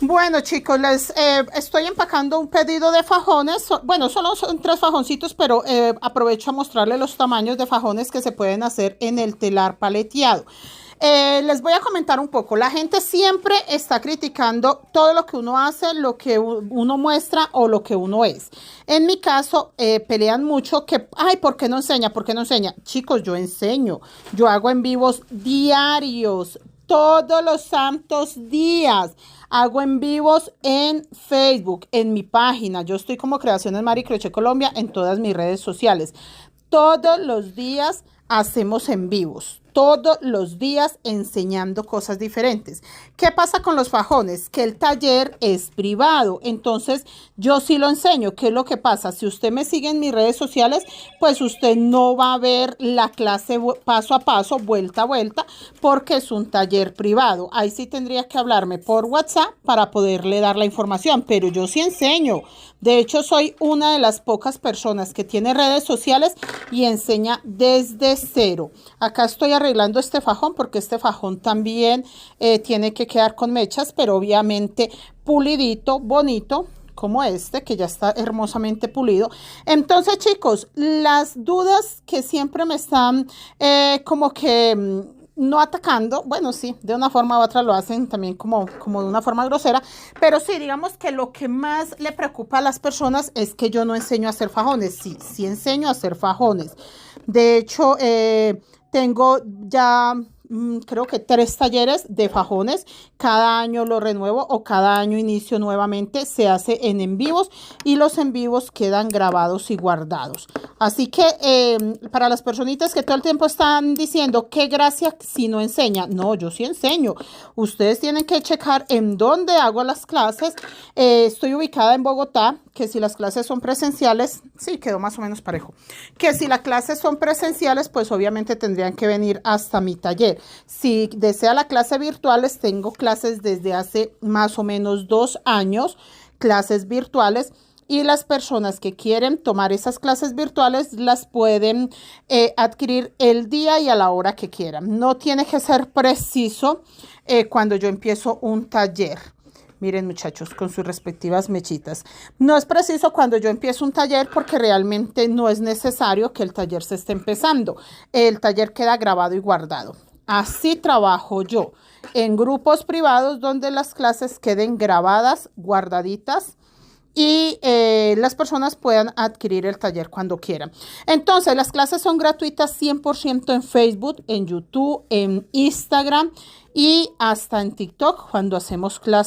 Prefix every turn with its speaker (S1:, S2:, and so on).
S1: Bueno, chicos, les estoy empacando un pedido de fajones. Bueno, solo son 3 fajoncitos, pero aprovecho a mostrarles los tamaños de fajones que se pueden hacer en el telar paleteado. Les voy a comentar un poco. La gente siempre está criticando todo lo que uno hace, lo que uno muestra o lo que uno es. En mi caso, pelean mucho que, ay, ¿por qué no enseña? ¿Por qué no enseña? Chicos, yo enseño. Yo hago en vivos diarios, todos los santos días. Hago en vivos en Facebook, en mi página. Yo estoy como Creaciones Mari Crochet Colombia en todas mis redes sociales. Todos los días hacemos en vivos. Todos los días enseñando cosas diferentes. ¿Qué pasa con los fajones? Que el taller es privado. Entonces, yo sí lo enseño. ¿Qué es lo que pasa? Si usted me sigue en mis redes sociales, pues usted no va a ver la clase paso a paso, vuelta a vuelta, porque es un taller privado. Ahí sí tendría que hablarme por WhatsApp para poderle dar la información, pero yo sí enseño. De hecho, soy una de las pocas personas que tiene redes sociales y enseña desde cero. Acá estoy arreglando este fajón porque este fajón también tiene que quedar con mechas, pero obviamente pulidito, bonito, como este, que ya está hermosamente pulido. Entonces, chicos, las dudas que siempre me están como que no atacando, bueno, sí, de una forma u otra lo hacen también como de una forma grosera, pero sí, digamos que lo que más le preocupa a las personas es que yo no enseño a hacer fajones. Sí, sí enseño a hacer fajones. De hecho, tengo ya creo que 3 talleres de fajones. Cada año lo renuevo o cada año inicio nuevamente. Se hace en vivos y los en vivos quedan grabados y guardados. Así que para las personitas que todo el tiempo están diciendo qué gracia si no enseña. No, yo sí enseño. Ustedes tienen que checar en dónde hago las clases. Estoy ubicada en Bogotá, que si las clases son presenciales, sí, quedó más o menos parejo. Que si las clases son presenciales, pues obviamente tendrían que venir hasta mi taller. Si desea la clase virtuales, tengo clases desde hace más o menos 2 años, clases virtuales. Y las personas que quieren tomar esas clases virtuales las pueden adquirir el día y a la hora que quieran. No tiene que ser preciso cuando yo empiezo un taller. Miren, muchachos, con sus respectivas mechitas. No es preciso cuando yo empiezo un taller porque realmente no es necesario que el taller se esté empezando. El taller queda grabado y guardado. Así trabajo yo en grupos privados donde las clases queden grabadas, guardaditas y las personas puedan adquirir el taller cuando quieran. Entonces, las clases son gratuitas 100% en Facebook, en YouTube, en Instagram y hasta en TikTok cuando hacemos clases.